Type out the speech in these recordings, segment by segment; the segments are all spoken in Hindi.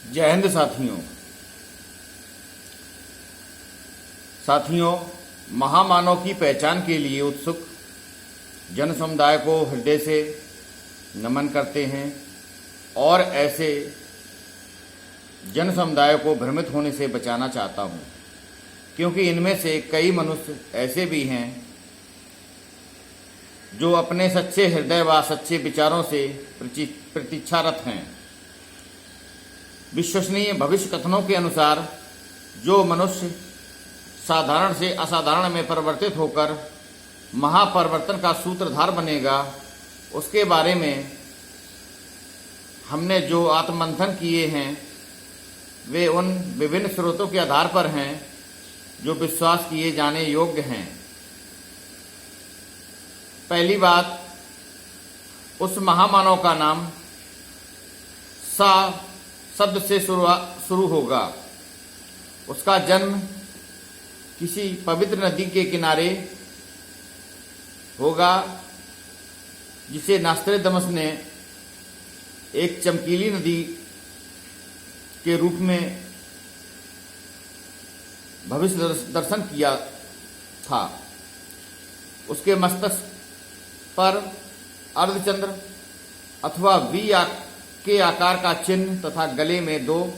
जय हिंद साथियों, महामानव की पहचान के लिए उत्सुक जन समुदाय को हृदय से नमन करते हैं और ऐसे जन समुदाय को भ्रमित होने से बचाना चाहता हूं, क्योंकि इनमें से कई मनुष्य ऐसे भी हैं जो अपने सच्चे हृदय व सच्चे विचारों से प्रतीक्षारत हैं। विश्वसनीय भविष्य कथनों के अनुसार जो मनुष्य साधारण से असाधारण में परिवर्तित होकर महापरिवर्तन का सूत्रधार बनेगा, उसके बारे में हमने जो आत्ममंथन किए हैं वे उन विभिन्न स्रोतों के आधार पर हैं जो विश्वास किए जाने योग्य हैं। पहली बात, उस महामानव का नाम सा शब्द से शुरू होगा। उसका जन्म किसी पवित्र नदी के किनारे होगा जिसे नास्त्रेदमस ने एक चमकीली नदी के रूप में भविष्य दर्शन किया था। उसके मस्तक पर अर्धचंद्र अथवा वी के आकार का चिन्ह तथा गले में 2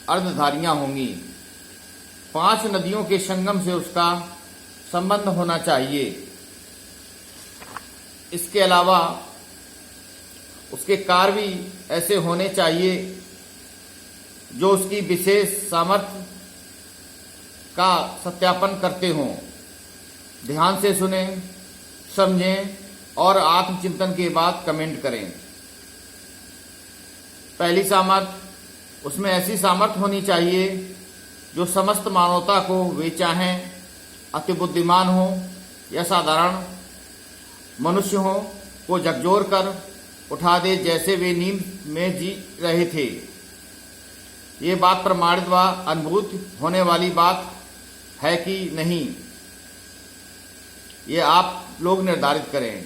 अर्धधारियां होंगी। 5 नदियों के संगम से उसका संबंध होना चाहिए। इसके अलावा उसके कार्य भी ऐसे होने चाहिए जो उसकी विशेष सामर्थ्य का सत्यापन करते हों। ध्यान से सुने, समझें और आत्मचिंतन के बाद कमेंट करें। पहली सामर्थ्य, उसमें ऐसी सामर्थ्य होनी चाहिए जो समस्त मानवता को, वे चाहें अति बुद्धिमान हो या साधारण मनुष्य हो, को झकझोर कर उठा दे जैसे वे नींद में जी रहे थे। ये बात प्रमाणित व अनुभूत होने वाली बात है कि नहीं, ये आप लोग निर्धारित करें।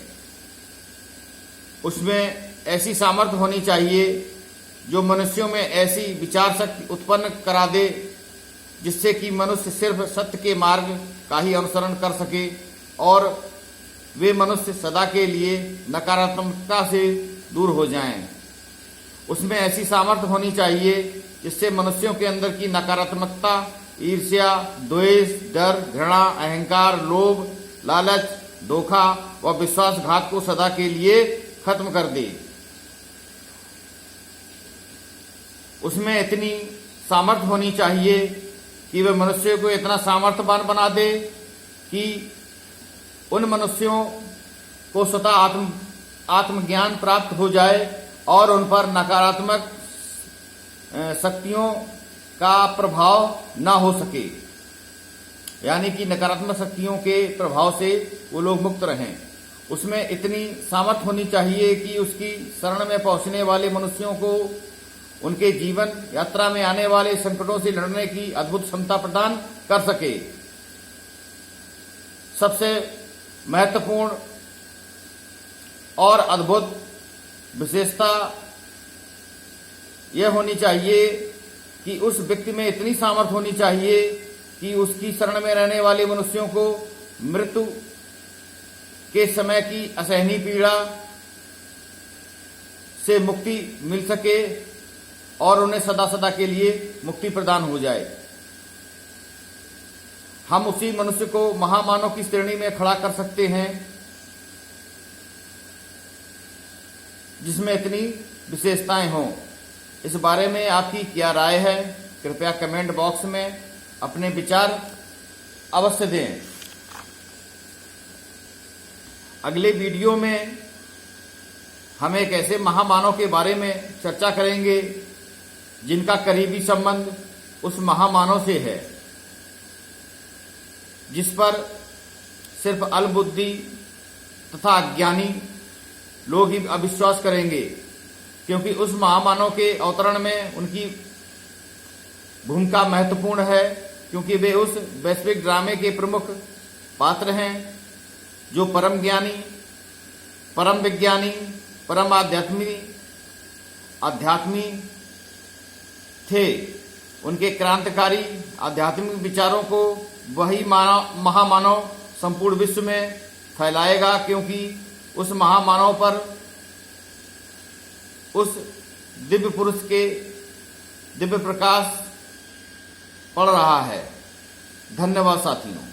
उसमें ऐसी सामर्थ्य होनी चाहिए जो मनुष्यों में ऐसी विचार शक्ति उत्पन्न करा दे जिससे कि मनुष्य सिर्फ सत्य के मार्ग का ही अनुसरण कर सके और वे मनुष्य सदा के लिए नकारात्मकता से दूर हो जाएं। उसमें ऐसी सामर्थ्य होनी चाहिए जिससे मनुष्यों के अंदर की नकारात्मकता, ईर्ष्या, द्वेष, डर, घृणा, अहंकार, लोभ, लालच, धोखा व विश्वासघात को सदा के लिए खत्म कर दे। उसमें इतनी सामर्थ्य होनी चाहिए कि वह मनुष्य को इतना सामर्थ्यवान बना दे कि उन मनुष्यों को स्वतः आत्मज्ञान प्राप्त हो जाए और उन पर नकारात्मक शक्तियों का प्रभाव न हो सके, यानी कि नकारात्मक शक्तियों के प्रभाव से वो लोग मुक्त रहें। उसमें इतनी सामर्थ्य होनी चाहिए कि उसकी शरण में पहुंचने वाले मनुष्यों को उनके जीवन यात्रा में आने वाले संकटों से लड़ने की अद्भुत क्षमता प्रदान कर सके। सबसे महत्वपूर्ण और अद्भुत विशेषता यह होनी चाहिए कि उस व्यक्ति में इतनी सामर्थ्य होनी चाहिए कि उसकी शरण में रहने वाले मनुष्यों को मृत्यु के समय की असहनीय पीड़ा से मुक्ति मिल सके और उन्हें सदा सदा के लिए मुक्ति प्रदान हो जाए। हम उसी मनुष्य को महामानव की श्रेणी में खड़ा कर सकते हैं जिसमें इतनी विशेषताएं हों। इस बारे में आपकी क्या राय है? कृपया कमेंट बॉक्स में अपने विचार अवश्य दें। अगले वीडियो में हम एक ऐसे महामानव के बारे में चर्चा करेंगे जिनका करीबी संबंध उस महामानव से है जिस पर सिर्फ अल्पबुद्धि तथा अज्ञानी लोग ही अविश्वास करेंगे, क्योंकि उस महामानव के अवतरण में उनकी भूमिका महत्वपूर्ण है, क्योंकि वे उस वैश्विक ड्रामे के प्रमुख पात्र हैं जो परम ज्ञानी, परम विज्ञानी, परम आध्यात्मी थे, उनके क्रांतिकारी आध्यात्मिक विचारों को वही महामानव संपूर्ण विश्व में फैलाएगा, क्योंकि उस महामानव पर, उस दिव्य पुरुष के दिव्य प्रकाश पड़ रहा है। धन्यवाद साथियों।